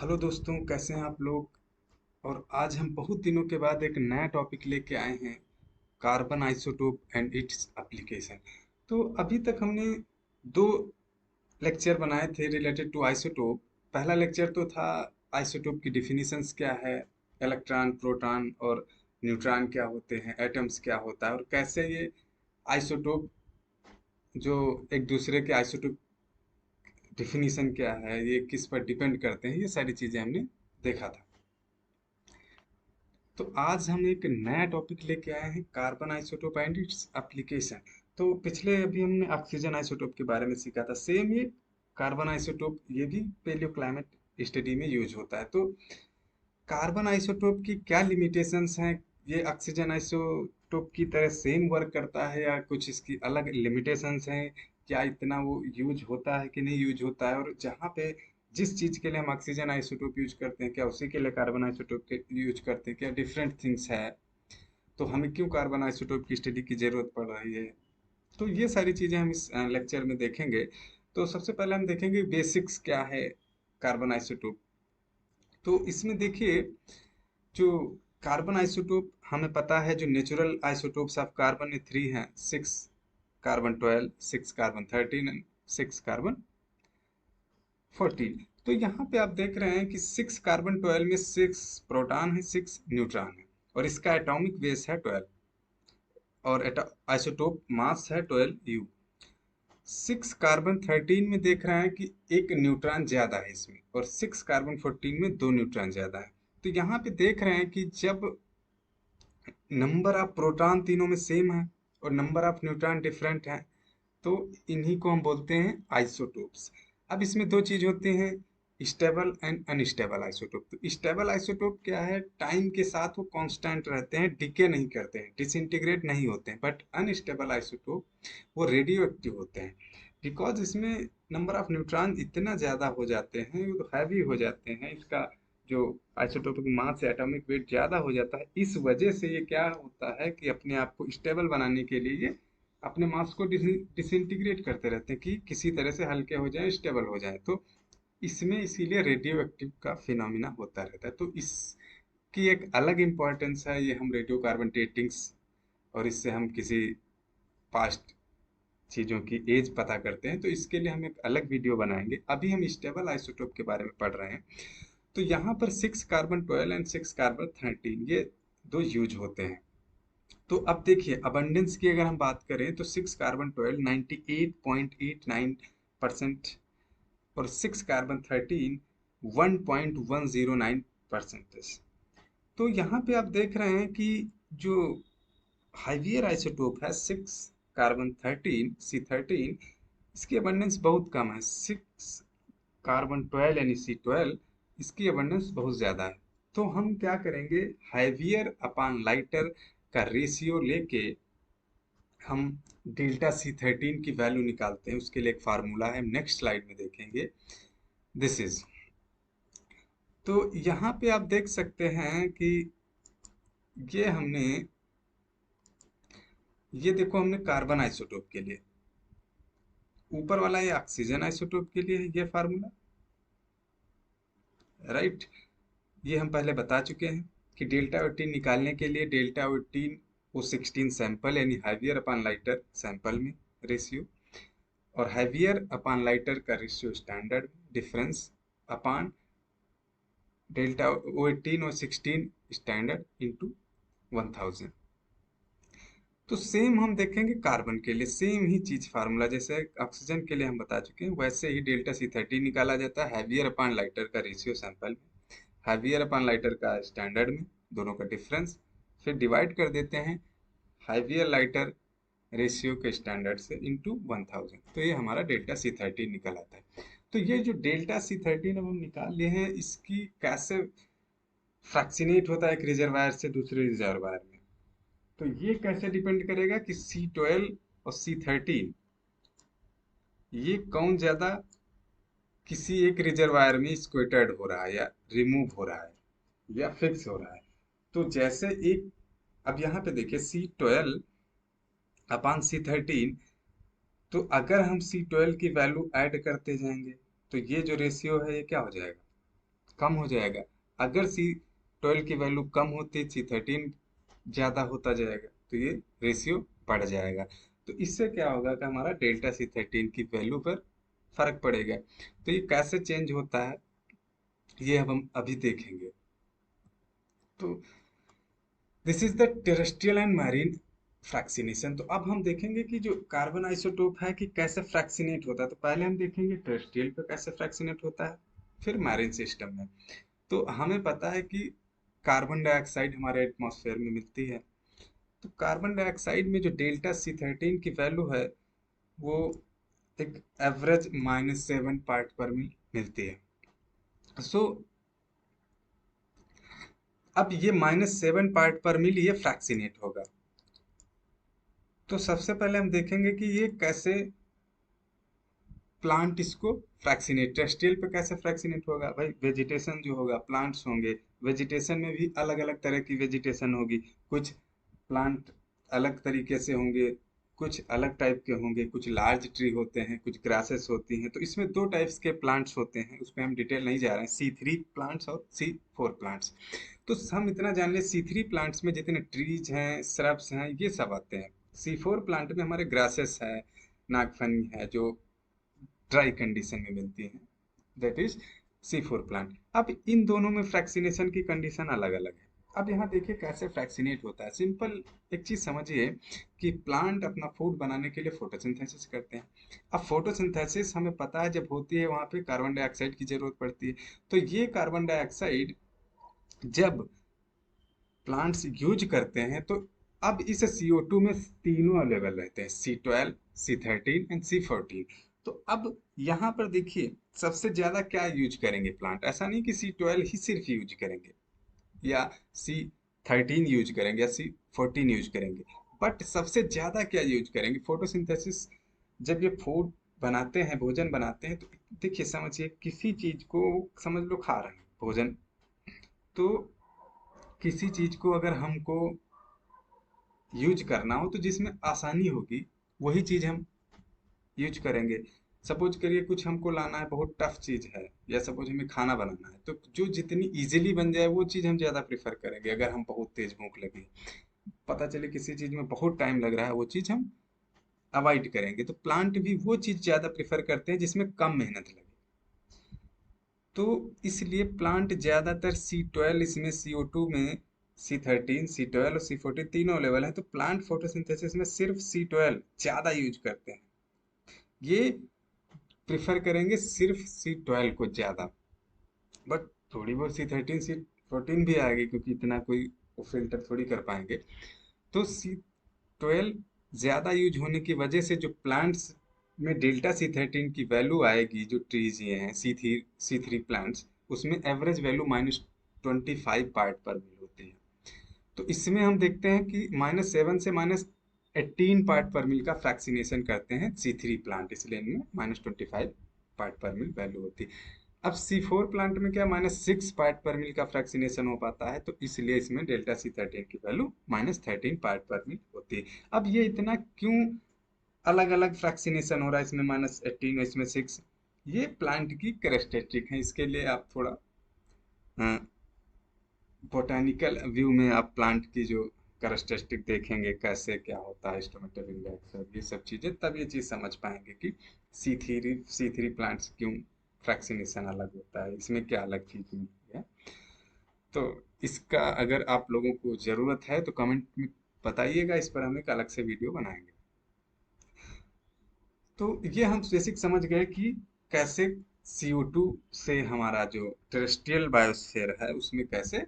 Hello दोस्तों, कैसे हैं आप लोग। और आज हम बहुत दिनों के बाद एक नया टॉपिक लेके आए हैं, carbon isotope and its application. तो अभी तक हमने दो लेक्चर बनाए थे रिलेटेड टू आइसोटोप। पहला लेक्चर तो था आइसोटोप की डिफिनीशंस क्या है, इलेक्ट्रॉन प्रोटॉन और न्यूट्रॉन क्या होते हैं, एटम्स क्या होता है और कैसे ये आइसोटोप जो एक दूसरे के आइसोटोप डिफिनीशन क्या है, ये किस पर डिपेंड करते हैं, ये सारी चीज़ें हमने देखा था। तो आज हम एक नया टॉपिक लेके आए हैं, carbon isotope and its application. तो पिछले अभी हमने ऑक्सीजन आइसोटोप के बारे में सीखा था, सेम ये कार्बन आइसोटोप ये भी पेलियो क्लाइमेट स्टडी में यूज होता है। तो कार्बन आइसोटोप की क्या लिमिटेशंस हैं, ये ऑक्सीजन आइसोटोप की तरह सेम वर्क करता है या कुछ इसकी अलग लिमिटेशंस हैं, क्या इतना वो यूज होता है कि नहीं यूज होता है, और जहाँ पे जिस चीज़ के लिए हम ऑक्सीजन आइसोटोप यूज करते हैं क्या उसी के लिए कार्बन आइसोटोप के यूज करते हैं, क्या डिफरेंट थिंग्स है, तो हमें क्यों कार्बन आइसोटोप की स्टडी की ज़रूरत पड़ रही है। तो ये सारी चीज़ें हम इस लेक्चर में देखेंगे। तो सबसे पहले हम देखेंगे बेसिक्स क्या है कार्बन आइसोटोप। तो इसमें देखिए, जो कार्बन आइसोटोप हमें पता है, जो नेचुरल आइसोटोप्स ऑफ कार्बन में थ्री हैं, 6 कार्बन 12, 6 कार्बन 13 एंड 6 कार्बन 14। तो यहाँ पे आप देख रहे हैं कि 6 कार्बन 12 में 6 प्रोटॉन है, 6 न्यूट्रॉन है और इसका एटॉमिक वेस है 12 और आइसोटोप मास है 12 U। 6 कार्बन 13 में देख रहे हैं कि एक न्यूट्रॉन ज्यादा है इसमें, और 6 कार्बन 14 में 2 न्यूट्रॉन ज्यादा है। तो यहाँ पे देख रहे हैं कि जब नंबर ऑफ प्रोटॉन तीनों में सेम है और नंबर ऑफ न्यूट्रॉन डिफरेंट है, तो इन्हीं को हम बोलते हैं आइसोटोप्स। अब इसमें दो चीज होते हैं, स्टेबल एंड अनस्टेबल आइसोटोप। तो स्टेबल आइसोटोप क्या है, टाइम के साथ वो कांस्टेंट रहते हैं, डिके नहीं करते हैं, डिसइंटीग्रेट नहीं होते हैं। बट अनस्टेबल आइसोटोप वो रेडियो एक्टिव होते हैं, बिकॉज इसमें नंबर ऑफ न्यूट्रॉन इतना ज़्यादा हो जाते हैं, वो हैवी हो जाते हैं, इसका जो आइसोटोपिक मास या एटॉमिक वेट ज़्यादा हो जाता है। इस वजह से ये क्या होता है कि अपने आप को स्टेबल बनाने के लिए ये अपने मास को डिसइंटीग्रेट करते रहते हैं कि किसी तरह से हल्के हो जाए, स्टेबल हो जाए। तो इसमें इसीलिए रेडियो एक्टिव का फिनोमिना होता रहता है। तो इसकी एक अलग इम्पोर्टेंस है, ये हम रेडियो कार्बन डेटिंग्स और इससे हम किसी पास्ट चीज़ों की एज पता करते हैं, तो इसके लिए हम एक अलग वीडियो बनाएंगे। अभी हम स्टेबल आइसोटोप के बारे में पढ़ रहे हैं। तो यहाँ पर 6 कार्बन 12 एंड 6 कार्बन 13 ये दो यूज होते हैं। तो अब देखिए, अबंडेंस की अगर हम बात करें तो 6 कार्बन 12 98.89% और 6 कार्बन 13 1.109%। तो यहाँ पे आप देख रहे हैं कि जो हाइवियर आइसोटोप है 6 कार्बन 13 C13, इसकी अबंडेंस बहुत कम है। 6 कार्बन 12 यानी C12, इसकी अबंडेंस बहुत ज़्यादा है। तो हम क्या करेंगे, हैवियर अपॉन लाइटर का रेशियो लेके हम डेल्टा C13 की वैल्यू निकालते हैं। उसके लिए एक फार्मूला है, हम नेक्स्ट स्लाइड में देखेंगे। दिस इज, तो यहाँ पे आप देख सकते हैं कि ये हमने, ये देखो हमने कार्बन आइसोटोप के लिए, ऊपर वाला ये ऑक्सीजन आइसोटोप के लिए है ये फार्मूला, राइट। ये हम पहले बता चुके हैं कि डेल्टा 18 निकालने के लिए डेल्टा 18 O16 सैंपल यानी हैवियर अपॉन लाइटर सैंपल में रेशियो, और हैवियर अपॉन लाइटर का ratio standard difference upon delta 18 और 16 स्टैंडर्ड इंटू 1000। तो सेम हम देखेंगे कार्बन के लिए, सेम ही चीज फार्मूला जैसे ऑक्सीजन के लिए हम बता चुके हैं, वैसे ही डेल्टा C13 निकाला जाता है हैवियर अपॉन लाइटर का रेशियो सैंपल में, हैवियर अपॉन लाइटर का स्टैंडर्ड में, दोनों का डिफरेंस, फिर डिवाइड कर देते हैं हैवियर लाइटर रेशियो के स्टैंडर्ड से इंटू 1000। तो ये हमारा डेल्टा C13 निकल आता है। तो ये जो डेल्टा C13 अब हम निकाल लिए हैं, इसकी कैसे फ्रैक्शनेट होता है एक रिजर्वायर से दूसरे रिजर्वायर में, तो ये कैसे डिपेंड करेगा कि C12 और C13 ये कौन ज्यादा किसी एक रिजर्वायर में स्क्वेटर्ड हो रहा है या रिमूव हो रहा है या फिक्स हो रहा है। तो जैसे एक, अब यहाँ पे देखिए C12 अपान C13, तो अगर हम C12 की वैल्यू ऐड करते जाएंगे तो ये जो रेशियो है ये क्या हो जाएगा, कम हो जाएगा। अगर C12 की वैल्यू कम होती, C13 ज़्यादा होता जाएगा, तो ये रेशियो बढ़ जाएगा। तो इससे क्या होगा कि हमारा डेल्टा C13 की वैल्यू पर फर्क पड़ेगा। तो ये कैसे चेंज होता है, ये अब हम अभी देखेंगे। तो this is the terrestrial and marine fractionation. तो अब हम देखेंगे कि जो कार्बन आइसोटोप है कि कैसे फ्रैक्सीनेट होता है। तो पहले हम देखेंगे टेरेस्ट्रियल पे कैसे फ्रैक्सीनेट होता है, फिर मैरीन सिस्टम में। तो हमें पता है कि कार्बन डाइऑक्साइड हमारे एटमॉस्फेयर में मिलती है। तो कार्बन डाइऑक्साइड में जो डेल्टा C13 की वैल्यू है, वो एक एवरेज -7 पार्ट पर मिलती है। सो अब ये -7 पार्ट पर मिल ये फ्रैक्सीनेट होगा। तो सबसे पहले हम देखेंगे कि ये कैसे प्लांट इसको फ्रैक्सीनेट, टेरेस्ट्रियल पे कैसे फ्रैक्सीनेट होगा। भाई वेजिटेशन जो होगा, प्लांट्स होंगे, वेजिटेशन में भी अलग अलग तरह की वेजिटेशन होगी। कुछ प्लांट अलग तरीके से होंगे, कुछ अलग टाइप के होंगे, कुछ लार्ज ट्री होते हैं, कुछ ग्रासेस होती हैं। तो इसमें दो टाइप्स के प्लांट्स होते हैं, उस पर हम डिटेल नहीं जा रहे हैं, C3 प्लांट्स और C4 प्लांट्स। तो हम इतना जान लें, C3 प्लांट्स में जितने ट्रीज हैं, श्रब्स हैं, ये सब आते हैं। C4 प्लांट में हमारे ग्रासेस है, नागफनी है, जो ड्राई कंडीशन में मिलती हैं, दैट इज C4 प्लांट। अब इन दोनों में फ्रैक्सीनेशन की कंडीशन अलग अलग है। अब यहाँ देखिए कैसे फ्रैक्सीनेट होता है। सिंपल एक चीज समझिए कि प्लांट अपना फूड बनाने के लिए फोटोसिंथेसिस करते हैं। अब फोटोसिंथेसिस हमें पता है जब होती है, वहां पे कार्बन डाइऑक्साइड की जरूरत पड़ती है। तो ये कार्बन डाइऑक्साइड जब प्लांट्स यूज करते हैं, तो अब इस CO2 में तीनों अवेलेबल रहते हैं, C12, C13 एंड C14। तो अब यहाँ पर देखिए सबसे ज्यादा क्या यूज करेंगे प्लांट। ऐसा नहीं कि C12 ही सिर्फ यूज करेंगे या C13 यूज करेंगे या C14 यूज करेंगे, बट सबसे ज्यादा क्या यूज करेंगे फोटोसिंथेसिस। जब ये फूड बनाते हैं, भोजन बनाते हैं, तो देखिए समझिए किसी चीज को समझ लो खा रहे हैं भोजन, तो किसी चीज को अगर हमको यूज करना हो तो जिसमें आसानी होगी, वही चीज हम यूज करेंगे। सपोज करिए कुछ हमको लाना है, बहुत टफ चीज है, या सपोज हमें खाना बनाना है, तो जो जितनी इजीली बन जाए वो चीज हम ज्यादा प्रेफर करेंगे। अगर हम बहुत तेज भूख लगी, पता चले किसी चीज में बहुत टाइम लग रहा है, वो चीज हम अवॉइड करेंगे। तो प्लांट भी वो चीज ज्यादा प्रेफर करते हैं जिसमें कम मेहनत लगे। तो इसलिए प्लांट ज्यादातर C12, इसमें CO2 में C13, C12 और C14 तीनों लेवल है। तो प्लांट फोटोसिंथेसिस में सिर्फ C12 ज्यादा यूज करते हैं, ये प्रिफर करेंगे सिर्फ C12 को ज्यादा। बट थोड़ी बहुत C13, C14 भी आएगी, क्योंकि इतना कोई फिल्टर थोड़ी कर पाएंगे। तो C12 ज्यादा यूज होने की वजह से जो प्लांट्स में डेल्टा C13 की वैल्यू आएगी, जो ट्रीज ये हैं C3 प्लांट्स, उसमें एवरेज वैल्यू -25 पार्ट पर मिल होती है। तो इसमें हम देखते हैं कि -7 से -18 पार्ट पर मिल का फ्रैक्सीनेशन करते हैं C3 प्लांट, इसलिए इनमें -25 पार्ट पर मिल वैल्यू होती है। अब C4 प्लांट में क्या -6 पार्ट पर मिल का फ्रैक्सीनेशन हो पाता है, तो इसलिए इसमें डेल्टा C13 की वैल्यू -13 पार्ट पर मिल होती है। अब ये इतना क्यों अलग अलग फ्रैक्सीनेशन हो रहा है, इसमें -18 इसमें 6, ये प्लांट की कैरेक्टरिस्टिक है। इसके लिए आप थोड़ा बोटानिकल व्यू में आप प्लांट की जो कैरेक्टरिस्टिक देखेंगे, कैसे क्या होता है, स्टोमेटल इंडेक्स और ये सब चीजें, तब ये चीज समझ पाएंगे कि C3 प्लांट्स क्यों फ्रैक्सीनेशन अलग होता है, इसमें क्या अलग चीज मिलती है। तो इसका अगर आप लोगों को जरूरत है तो कमेंट में बताइएगा, इस पर हम एक अलग से वीडियो बनाएंगे। तो ये हम बेसिक समझ गए कि कैसे CO2 से हमारा जो टेरेस्ट्रियल बायोस्फीयर है उसमें कैसे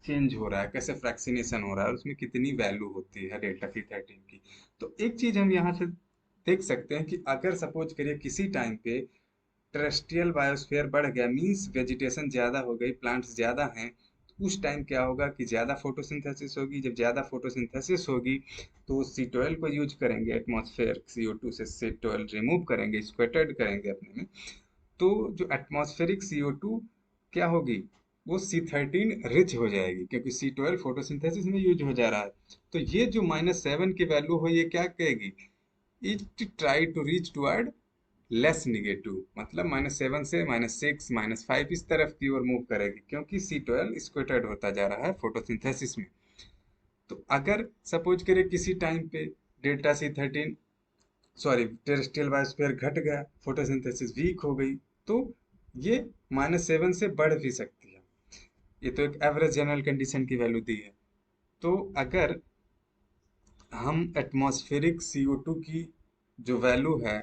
चेंज हो रहा है, कैसे फ्रैक्सीनेशन हो रहा है, उसमें कितनी वैल्यू होती है डेल्टा C13 की। तो एक चीज हम यहाँ से देख सकते हैं कि अगर सपोज करिए किसी टाइम पे टेरेस्ट्रियल बायोस्फीयर बढ़ गया, मीन्स वेजिटेशन ज्यादा हो गई, प्लांट्स ज्यादा हैं, तो उस टाइम क्या होगा कि ज्यादा फोटोसिंथेसिस होगी। जब ज्यादा फोटोसिंथेसिस होगी तो C12 को यूज करेंगे, एटमॉस्फेयर CO2 से C12 रिमूव करेंगे, स्क्वेटेड करेंगे अपने में। तो जो एटमॉस्फेरिक CO2 क्या होगी, वो C13 रिच हो जाएगी, क्योंकि C12 फोटोसिंथेसिस में यूज हो जा रहा है। तो ये जो -7 की वैल्यू हो, ये क्या कहेगी, it try to reach toward less negative, मतलब -7 से -6 -5 इस तरफ की ओर मूव करेगी, क्योंकि C12 स्क्वेटर्ड होता जा रहा है फोटोसिंथेसिस में। तो अगर सपोज करें किसी टाइम पे delta C13 sorry terrestrial biosphere घट गया, फोटोसिंथेसिस वीक हो गई, तो ये -7 से बढ़ भी सकती है। ये तो एक एवरेज जनरल कंडीशन की वैल्यू दी है। तो अगर हम एटमॉस्फेरिक CO2 की जो वैल्यू है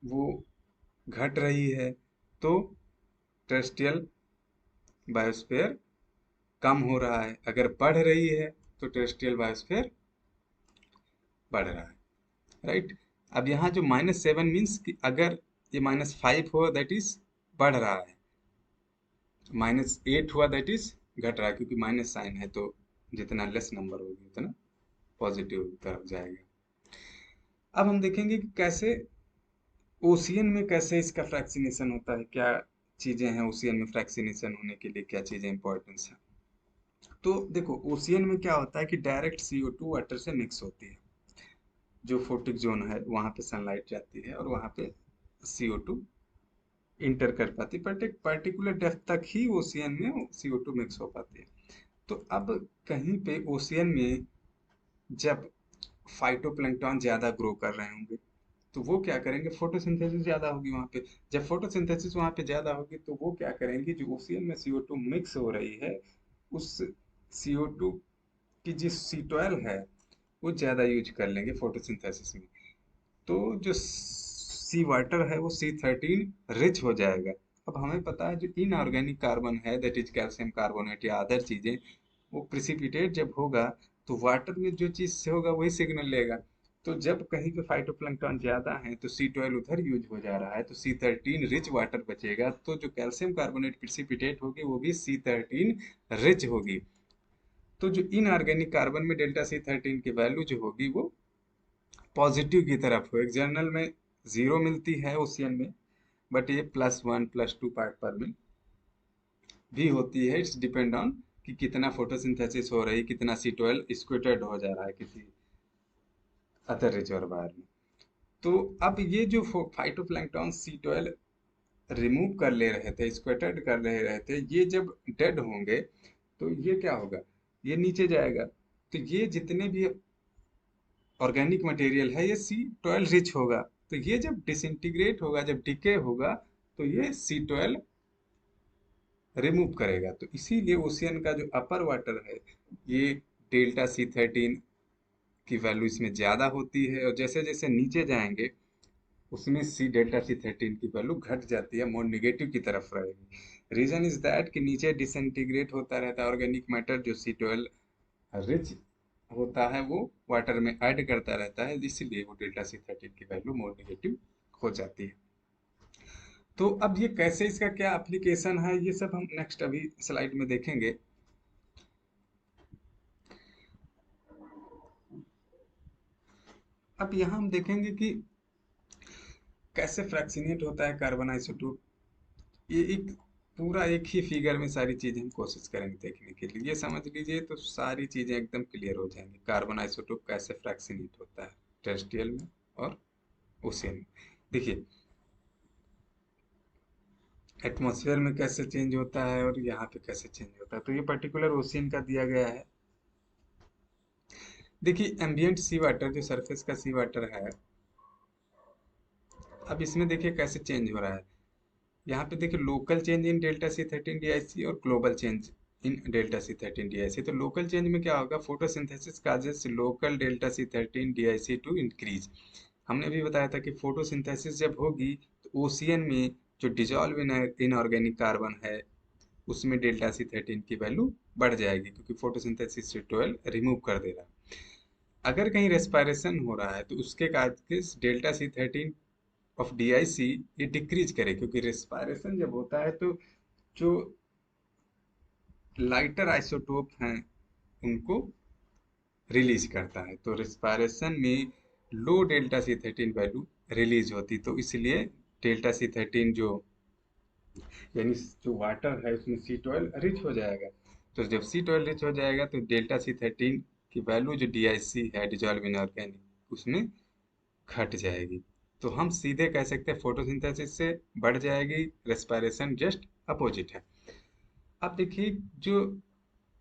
वो घट रही है, तो टेरेस्ट्रियल बायोस्फीयर कम हो रहा है। अगर बढ़ रही है तो टेरेस्ट्रियल बायोस्फीयर बढ़ रहा है, राइट। अब यहाँ जो -7 मीन्स कि अगर ये -5 हो दैट इज बढ़ रहा है, -8 हुआ दैट इज घट रहा है, क्योंकि माइनस साइन है तो जितना लेस नंबर होगी उतना पॉजिटिव तरफ जाएगा। अब हम देखेंगे कि कैसे ओशियन में कैसे इसका फ्रैक्सीनेशन होता है, क्या चीजें हैं ओशियन में फ्रैक्सीनेशन होने के लिए, क्या चीजें इंपॉर्टेंस है। तो देखो ओशियन में क्या होता है कि डायरेक्ट CO2 वाटर से मिक्स होती है, जो फोटिक जोन है वहां पे सनलाइट जाती है और वहां पे CO2 इंटर कर पाती है, बट एक पर्टिकुलर डेप्थ तक ही ओशियन में CO2 मिक्स हो पाती है। तो अब कहीं पे ओशियन में जब फाइटोप्लैंक्टन ज्यादा ग्रो कर रहे होंगे तो वो क्या करेंगे, फोटोसिंथेसिस ज्यादा होगी वहां पे। जब फोटोसिंथेसिस वहां पे ज्यादा होगी तो वो क्या करेंगे, जो ओशियन में CO2 मिक्स हो रही है उस CO2 की जिस C12 है वो ज्यादा यूज कर लेंगे फोटोसिंथेसिस में। तो जो सी वाटर है वो C13 रिच हो जाएगा। अब हमें पता है जो इनऑर्गेनिक कार्बन है दैट इज कैल्शियम कार्बोनेट या अदर चीजें, वो प्रिसिपिटेट जब होगा तो वाटर में जो चीज से होगा वही सिग्नल लेगा। तो जब कहीं पे फाइटोप्लैंक्टन ज्यादा है तो C12 उधर यूज हो जा रहा है, तो C13 रिच वाटर बचेगा, तो जो कैल्शियम कार्बोनेट प्रिसिपिटेट होगी वो भी C13 रिच होगी। तो जो इनऑर्गेनिक कार्बन में डेल्टा C13 की वैल्यू जो होगी वो पॉजिटिव की तरफ हो। एक जर्नल में 0 मिलती है ओशियन में, बट ये +1 +2 पार्ट पर मिल भी होती है। इट्स डिपेंड ऑन कि कितना फोटोसिंथेसिस हो रही, कितना C12 स्क्वेटेड हो जा रहा है किसी अदर रिजर्वायर में। तो अब ये जो फाइटोप्लैंक्टन C12 रिमूव कर ले रहे थे, स्क्वेटेड कर ले रहे थे, ये जब डेड होंगे तो ये क्या होगा, ये नीचे जाएगा। तो ये जितने भी ऑर्गेनिक मटेरियल है ये C12 रिच होगा। तो ये जब डिसइंटीग्रेट होगा, जब डिके होगा, तो ये C12 रिमूव करेगा। तो इसीलिए ओशियन का जो अपर वाटर है ये डेल्टा C13 की वैल्यू इसमें ज़्यादा होती है, और जैसे जैसे नीचे जाएंगे उसमें डेल्टा C13 की वैल्यू घट जाती है, मोर निगेटिव की तरफ रहेगी। रीजन इज दैट कि नीचे डिसइंटीग्रेट होता रहता है ऑर्गेनिक मैटर, जो C12 रिच होता है वो वाटर में ऐड करता रहता है, इसलिए वो डेल्टा C13 की वैल्यू मोर निगेटिव हो जाती है। तो अब ये कैसे, इसका क्या एप्लीकेशन है, ये सब हम नेक्स्ट अभी स्लाइड में देखेंगे। अब यहाँ हम देखेंगे कि कैसे फ्रैक्शनेट होता है कार्बन आइसोटोप। ये एक पूरा एक ही फिगर में सारी चीजें हम कोशिश करेंगे देखने के लिए, ये समझ लीजिए तो सारी चीजें एकदम क्लियर हो जाएंगी। कार्बन आइसोटोप कैसे फ्रैक्शनेट होता है टेरेस्ट्रियल में और ओशियन में। देखिए एटमॉस्फेयर में कैसे चेंज होता है और यहाँ पे कैसे चेंज होता है। तो ये पर्टिकुलर ओशियन का दिया गया है। देखिए एम्बियंट सी वाटर, जो सरफेस का सी वाटर है, अब इसमें देखिए कैसे चेंज हो रहा है। यहाँ पे देखिए local change in delta C13 DIC और global change in delta C13 DIC। तो लोकल चेंज में क्या होगा, photosynthesis causes local delta C13 DIC to increase. हमने भी बताया था कि फोटोसिंथेसिस जब होगी तो ओशियन में जो डिजॉल्व इन ऑर्गेनिक कार्बन है उसमें डेल्टा C13 की वैल्यू बढ़ जाएगी, क्योंकि फोटोसिंथेसिस C12 रिमूव कर दे रहा है। अगर कहीं रेस्पिरेशन हो रहा है तो उसके case delta C13 of DIC ये डिक्रीज करे, क्योंकि रेस्पिरेशन जब होता है तो जो लाइटर आइसोटोप हैं उनको रिलीज करता है। तो रेस्पिरेशन में low delta C13 value release होती, तो इसलिए डेल्टा C13 जो यानी जो वाटर है उसमें C12 रिच हो जाएगा। तो जब C12 रिच हो जाएगा तो डेल्टा C13 की वैल्यू जो DIC है डिजॉल्व इन ऑर्गेनिक उसमें घट जाएगी। तो हम सीधे कह सकते हैं फोटोसिंथेसिस से बढ़ जाएगी, रेस्पिरेशन जस्ट अपोजिट है। अब देखिए जो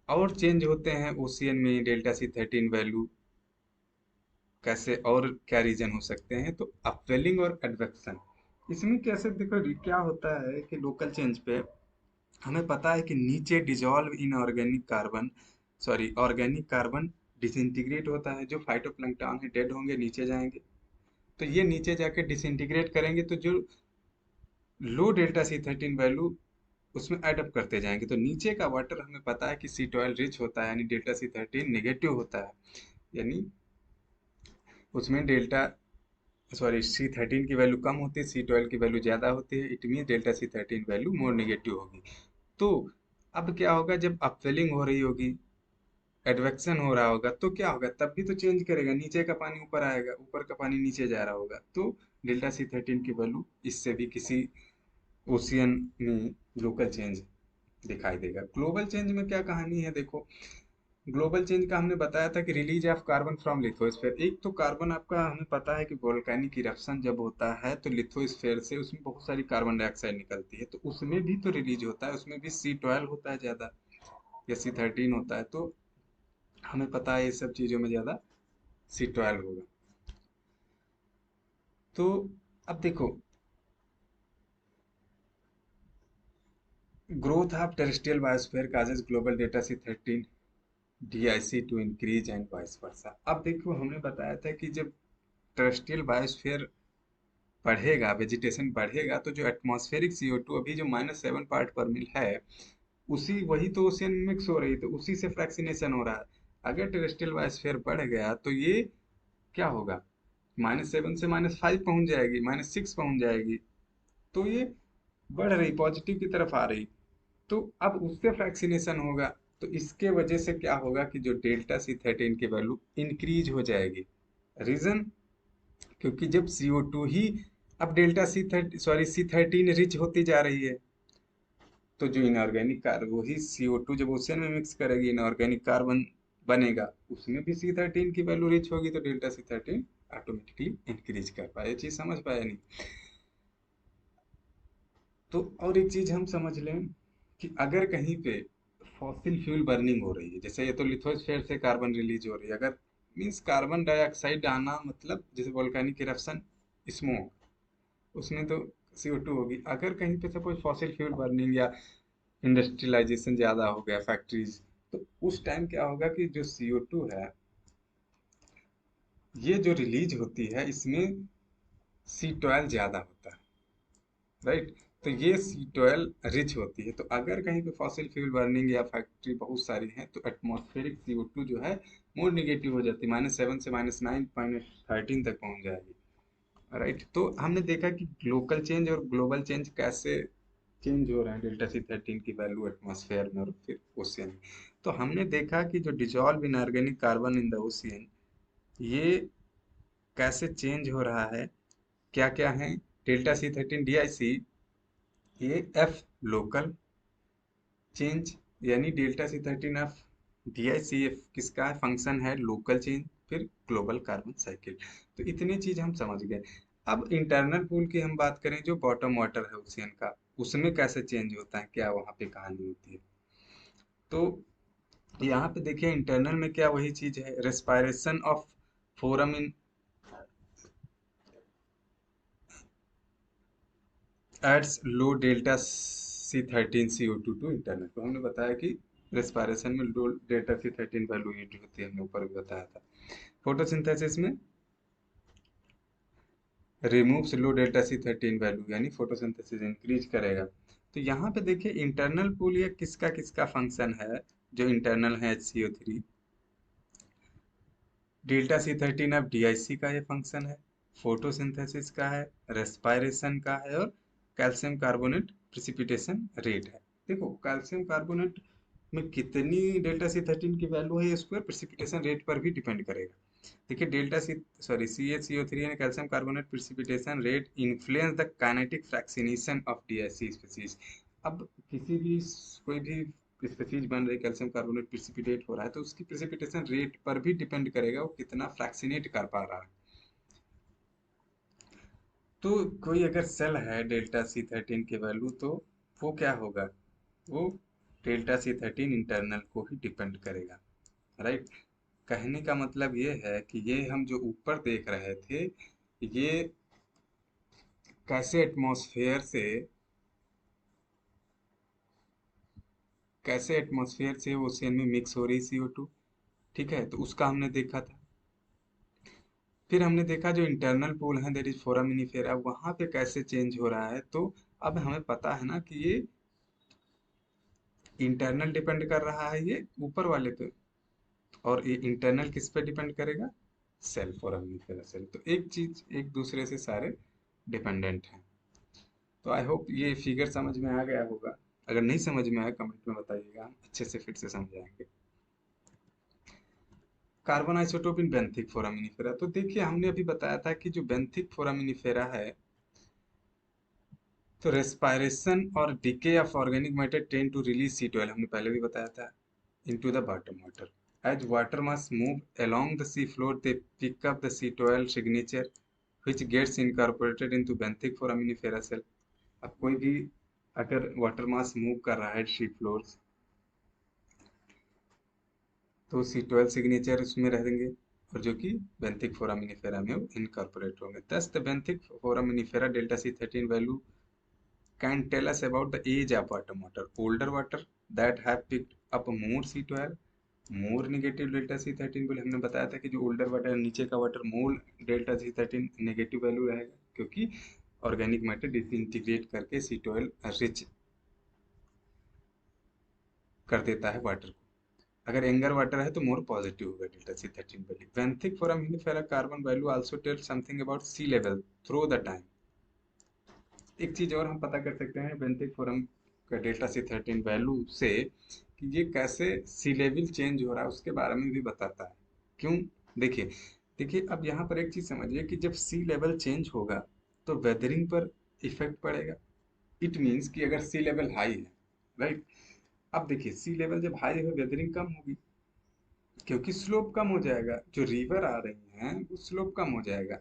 और चेंज होते हैं ओशियन में डेल्टा सी 13 वैल्यू कैसे और क्या रीजन हो सकते हैं, तो अपवेलिंग और एडवेक्शन। इसमें कैसे देखो क्या होता है कि लोकल चेंज पे हमें पता है कि नीचे dissolve in organic carbon, sorry organic carbon disintegrate होता है, जो फाइटोप्लैंक्टन है डेड होंगे नीचे जाएंगे, तो ये नीचे जाके डिसइंटीग्रेट करेंगे, तो जो लो डेल्टा सी 13 वैल्यू उसमें एडअप करते जाएंगे, तो नीचे का वाटर हमें पता है कि सी 12 रिच होता है, यानी डेल्टा सी 13 नेगेटिव होता है, यानी उसमें डेल्टा सॉरी सी 13 की वैल्यू कम होती है, सी 12 की वैल्यू ज़्यादा होती है, it mean delta C 13 value more negative होगी। तो अब क्या होगा, जब अपवेलिंग हो रही होगी, एडवेक्शन हो रहा होगा, तो क्या होगा, तब भी तो चेंज करेगा, नीचे का पानी ऊपर आएगा, ऊपर का पानी नीचे जा रहा होगा, तो डेल्टा सी 13 की वैल्यू इससे भी किसी ओशियन में लोकल चेंज दिखाई देगा। ग्लोबल चेंज में क्या कहानी है देखो, ग्लोबल चेंज का हमने बताया था कि release of carbon from lithosphere. एक तो कार्बन आपका हमें पता है कि वोल्केनिक इरप्शन जब होता है तो लिथोस्फेयर से उसमें बहुत सारी कार्बन डाइऑक्साइड निकलती है, तो उसमें भी तो रिलीज होता है, उसमें भी सी 12 होता है ज़्यादा या सी 13 होता है, तो हमें पता है ये सब चीज़ों में ज़्यादा सी 12 होगा। तो अब देखो, growth of terrestrial biosphere causes global डेटा C 13 DIC to increase and vice versa. अब देखो हमने बताया था कि जब टेरेस्ट्रियल बायोस्फीयर बढ़ेगा, वेजिटेशन बढ़ेगा, तो जो एटमॉस्फेरिक CO2 अभी जो -7 पार्ट पर मिल है, उसी वही तो ओशियन में मिक्स हो रही है, तो उसी से फ्रैक्शनेशन हो रहा है। अगर टेरेस्ट्रियल बायोस्फीयर बढ़ गया तो ये क्या होगा, -7 से -5 पहुंच जाएगी, -6 पहुंच जाएगी, तो ये बढ़ रही, पॉजिटिव की तरफ आ रही, तो अब उससे फ्रैक्शनेशन होगा, तो इसके वजह से क्या होगा कि जो डेल्टा सी 13 की वैल्यू इंक्रीज हो जाएगी। रीजन, क्योंकि जब CO2 ही अब डेल्टा सी 13 रिच होती जा रही है, तो जो इनऑर्गेनिक कार्बन वही CO2 जब ओशन में मिक्स करेगी, इनऑर्गेनिक कार्बन बनेगा, उसमें भी सी 13 की वैल्यू रिच होगी, तो डेल्टा सी 13 ऑटोमेटिकली इंक्रीज कर पाए। ये चीज समझ पाया नहीं? तो और एक चीज हम समझ लें कि अगर कहीं पे फॉसिल फ्यूल बर्निंग हो रही है, जैसे ये तो लिथोस्फेयर से कार्बन रिलीज हो रही है, अगर मीन्स कार्बन डाइऑक्साइड आना मतलब जैसे वोल्केनिक इरप्शन, स्मोक, उसमें तो CO2 होगी। अगर कहीं पे सपोज फॉसिल फ्यूल बर्निंग या इंडस्ट्रियलाइजेशन ज़्यादा हो गया, फैक्ट्रीज, तो उस टाइम क्या होगा कि जो CO2 है, ये जो रिलीज होती है, इसमें C12 ज़्यादा होता है, राइट? तो ये C12 रिच होती है, तो अगर कहीं पे फॉसिल फ्यूल बर्निंग या फैक्ट्री बहुत सारी हैं, तो एटमॉस्फेरिक CO2 जो है मोर निगेटिव हो जाती है, -7 से -9 -13 तक पहुंच जाएगी, राइट? तो हमने देखा कि लोकल चेंज और ग्लोबल चेंज कैसे चेंज हो रहे हैं डेल्टा सी 13 की वैल्यू एटमॉस्फेयर में और फिर ओशियन में। तो हमने देखा कि जो dissolve in organic carbon in the ocean, ये कैसे चेंज हो रहा है, क्या क्या है, डेल्टा सी 13 DIC, ये एफ लोकल चेंज, यानी डेल्टा सी 13 एफ DICF किसका फंक्शन है, लोकल चेंज, फिर ग्लोबल कार्बन साइकिल। तो इतनी चीज हम समझ गए। अब इंटरनल पूल की हम बात करें, जो बॉटम वाटर है ओशियन का, उसमें कैसे चेंज होता है, क्या वहाँ पे कहानी होती है, तो यहाँ पे देखिए इंटरनल में क्या वही चीज है, respiration of foram in adds low delta C 13 CO2 to internal. तो हमने बताया कि रेस्पायरेशन में low delta C 13 value use होती है, हमने ऊपर भी बताया था। फोटोसिंथेसिस में removes low delta C 13 value, यानी फोटोसिंथेसिस इंक्रीज करेगा। तो यहाँ पे देखिए इंटरनल पूल ये किसका किसका फंक्शन है, जो इंटरनल है HCO3, डेल्टा सी 13 अब DIC का ये फंक्शन है, फोटोसिंथेसिस का है, रेस्पायरेशन का है, और कैल्शियम कार्बोनेट प्रिसिपिटेशन रेट है। देखो कैल्शियम कार्बोनेट में कितनी डेल्टा सी 13 की वैल्यू है, इस पर प्रिसिपिटेशन रेट पर भी डिपेंड करेगा। देखिए delta C sorry CaCO3 and calcium carbonate precipitation rate influence the kinetic fractionation of DIC species. अब किसी भी कोई भी स्पीसीज बन रही, कैल्शियम कार्बोनेट प्रिसिपिटेट हो रहा है, तो उसकी प्रिसिपिटेशन रेट पर भी डिपेंड करेगा वो कितना फ्रैक्शनेट कर पा रहा है। तो कोई अगर सेल है डेल्टा C13 के वैल्यू, तो वो क्या होगा, वो डेल्टा C13 इंटरनल को ही डिपेंड करेगा, राइट। कहने का मतलब ये है कि ये हम जो ऊपर देख रहे थे, ये कैसे एटमॉस्फेयर से ओशियन में मिक्स हो रही CO2, ठीक है, तो उसका हमने देखा था। फिर हमने देखा जो इंटरनल पूल है, दैट इज फोरामिनिफेरा, वहां पे कैसे चेंज हो रहा है। तो अब हमें पता है ना कि ये इंटरनल डिपेंड कर रहा है ये ऊपर वाले पे, और ये इंटरनल किस पे डिपेंड करेगा, सेल, फोरामिनिफेरा सेल। तो एक चीज एक दूसरे से सारे डिपेंडेंट हैं। तो आई होप ये फिगर समझ में आ गया होगा। अगर नहीं समझ में आया कमेंट में बताइएगा, हम अच्छे से फिर से समझाएंगे। कार्बन आइसोटोप इन बेंथिक फोरामिनिफेरा, तो देखिए हमने अभी बताया था कि जो बेंथिक फोरामिनिफेरा है, तो रेस्पायरेशन और decay of organic matter tend to release C12, हमने पहले भी बताया था, into the bottom water. As water mass move along the sea floor, they pick up the C12 signature which gets incorporated into benthic foraminifera cell। अब कोई भी अगर water mass move कर रहा है सी फ्लोर, तो C12 सिग्नेचर उसमें रहेंगे, और जो कि बेंथिक फोरामिनिफेरा में वो इनकॉर्पोरेट होंगे। दस the benthic foraminifera delta C13 value can tell us about the age of bottom water. Older water that have picked up more C12, more negative delta C13, बोले हमने बताया था कि जो ओल्डर वाटर नीचे का वाटर मोल डेल्टा C13 नेगेटिव वैल्यू रहेगा, क्योंकि ऑर्गेनिक मैटर डिसइंटीग्रेट करके C12 रिच कर देता है वाटर को। अगर एंगर वाटर है तो मोर पॉजिटिव होगा delta C13 value. Benthic foraminifera carbon value also tell something about sea level through the time. एक चीज और हम पता कर सकते हैं बेंथिक फोरम का डेल्टा C13 वैल्यू से, कि ये कैसे सी लेवल चेंज हो रहा है उसके बारे में भी बताता है। क्यों, देखिए देखिए अब यहाँ पर एक चीज समझिए कि जब सी लेवल चेंज होगा तो वेदरिंग पर इफेक्ट पड़ेगा। इट मीन्स कि अगर सी लेवल हाई है, राइट, अब देखिए सी लेवल जब हाई है वेदरिंग कम होगी, क्योंकि स्लोप कम हो जाएगा, जो रिवर आ रही हैं वो स्लोप कम हो जाएगा।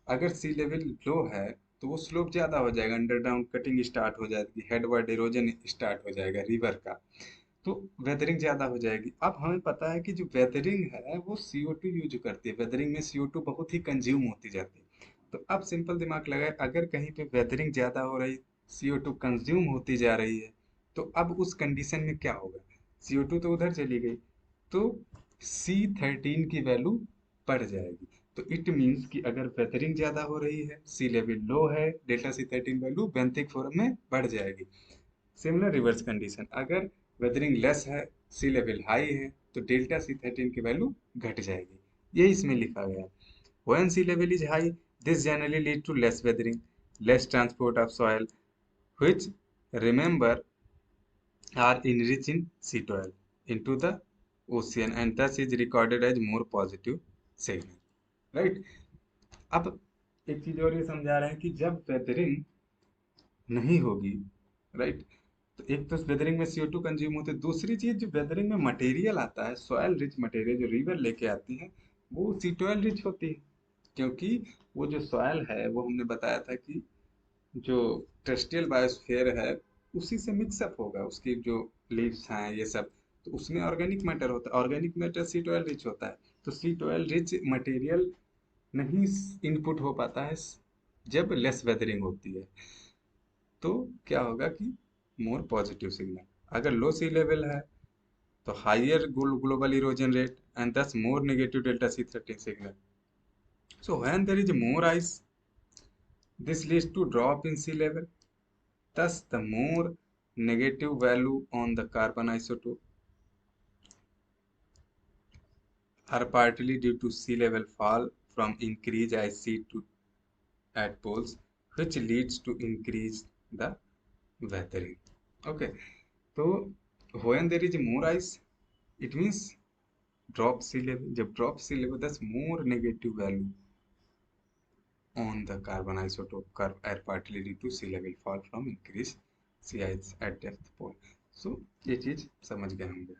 अगर सी लेवल लो है तो वो स्लोप ज्यादा हो जाएगा, अंडरडाउन कटिंग स्टार्ट हो जाएगी, हेडवर्ड इरोजन स्टार्ट हो जाएगा रिवर का, तो वेदरिंग ज्यादा हो जाएगी। अब हमें पता है कि जो वेदरिंग है वो CO2 यूज करती है, वेदरिंग में CO2 बहुत ही कंज्यूम होती जाती है। तो अब सिंपल दिमाग लगाए, अगर कहीं पे वेदरिंग ज्यादा हो रही, CO2 कंज्यूम होती जा रही है, तो अब उस कंडीशन में क्या होगा, CO2 तो उधर चली गई, तो C13 की वैल्यू बढ़ जाएगी। तो इट मीन्स कि अगर वेदरिंग ज्यादा हो रही है, सी लेवल लो है, delta C13 value benthic forum में बढ़ जाएगी। सिमिलर रिवर्स कंडीशन, अगर वेदरिंग लेस है, सी लेवल हाई है, तो डेल्टा C13 की वैल्यू घट जाएगी। ये इसमें लिखा गया है। When sea level is high, this generally lead to less weathering, less transport of soil, which remember are enriched in C12 into the ocean and thus is recorded as more positive signal, right। अब एक चीज और ये समझा रहे हैं कि जब वेदरिंग नहीं होगी, राइट, तो एक तो वेदरिंग में CO2 कंज्यूम होते है, दूसरी चीज जो वेदरिंग में मटेरियल आता है, सॉयल रिच मटेरियल जो रिवर लेके आती है, वो C12 रिच होती है, क्योंकि वो जो सॉयल है वो हमने बताया था कि जो टेरेस्ट्रियल बायोस्फीयर है उसी से मिक्सअप होगा, उसकी जो लीव्स हैं ये सब, तो उसमें ऑर्गेनिक मैटर होता है, ऑर्गेनिक मैटर C12 रिच होता है। तो C12 रिच मटेरियल नहीं इनपुट हो पाता है जब लेस वेदरिंग होती है, तो क्या होगा कि मोर पॉजिटिव सिग्नल। अगर लो सी लेवल है तो higher global erosion rate and thus more negative delta C13 signal. So when there is more ice, this leads to drop in sea level. Thus, the more negative value on the carbon isotope are partly due to sea level fall from increased ice sheet to at poles, which leads to increase the weathering. Okay, so when there is more ice, it means drop sea level. जब drop sea level, thus more negative value on the carbon isotope curve are partly due to sea level fall from increased sea ice at depth pole. So ये चीज समझ गए होंगे।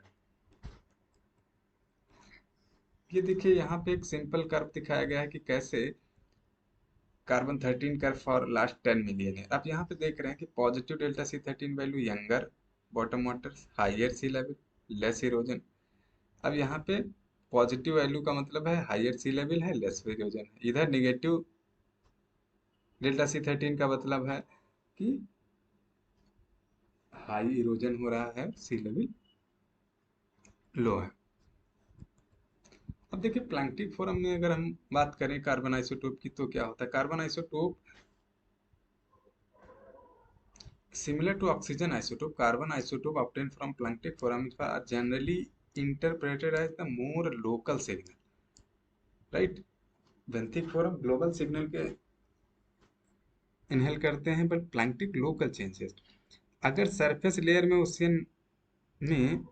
ये देखिए यहाँ पे एक सिंपल कर्व दिखाया गया है कि कैसे कार्बन 13 कर फॉर लास्ट 10 मिलियन ईयर। अब यहाँ पे देख रहे हैं कि positive delta C 13 value younger bottom water, higher sea level, less erosion. अब यहाँ पे पॉजिटिव वैल्यू का मतलब है हाइयर सी लेवल है, लेस इरोजन है। इधर निगेटिव डेल्टा सी 13 का मतलब है कि हाई इरोजन हो रहा है, सी लेवल लो है। अब देखिए प्लैंक्टिक फोरम में अगर हम बात करें कार्बन आइसोटोप की तो क्या होता है। Carbon isotope similar to oxygen isotope, carbon isotope obtained from planktic foraminifera are generally interpreted as the more local signal, right? Benthic forum global signal के इनहेल करते हैं, बट प्लैंक्टिक लोकल चेंजेस। अगर surface layer में ocean में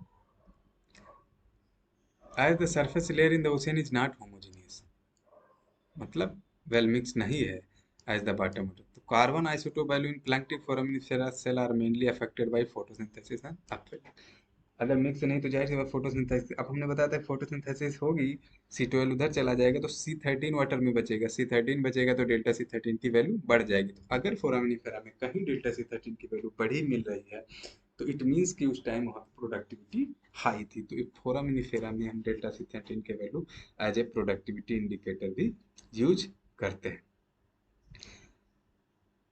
as the surface layer in the ocean is not homogeneous, मतलब well mix नहीं है as the bottom. तो carbon isotope value in planktic foraminifera cell are mainly affected by photosynthesis and अपवेट। अगर mix नहीं तो जाहिर सी बात फोटोसिंथेसिस, अब हमने बताया था फोटोसिंथेसिस होगी, C12 उधर चला जाएगा तो C13 वाटर में बचेगा, C13 बचेगा तो डेल्टा C13 की वैल्यू बढ़ जाएगी। तो अगर फोरामिनिफेरा में कहीं डेल्टा C13 की वैल्यू बढ़ी मिल रही है तो इट मीन्स कि उस टाइम वहाँ प्रोडक्टिविटी हाई थी। तो फोरामिनिफेरा में हम डेल्टा C13 के value as a productivity indicator भी यूज करते हैं।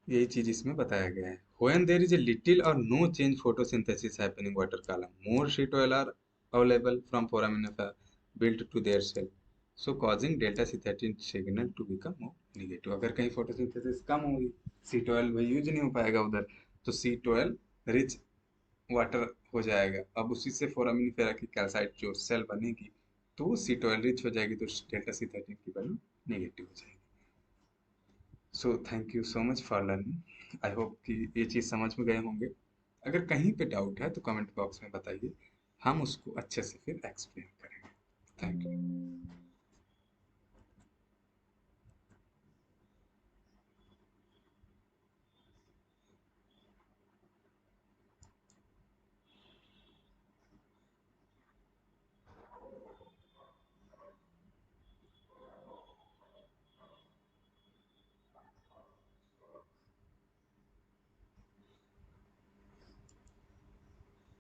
यही चीज इसमें बताया गया है। When there is a little or no change photosynthesis happening water column, more sheet oil are available from foraminifera built to their cell, so causing delta C13 signal to become more negative। अगर कहीं photosynthesis कम होगी, seat oil भाई use नहीं हो पाएगा उधर, तो seat oil rich water हो जाएगा। अब उसी से फोरामिनिफेरा की कैल्साइट जो सेल बनेगी तो वो सीट ऑयल रिच हो जाएगी, तो डेल्टा C13 की वैल्यू नेगेटिव हो जाएगी। So thank you so much for learning. I hope कि ये चीज़ समझ में गए होंगे। अगर कहीं पे डाउट है तो कमेंट बॉक्स में बताइए, हम उसको अच्छे से फिर एक्सप्लेन करेंगे। Thank you.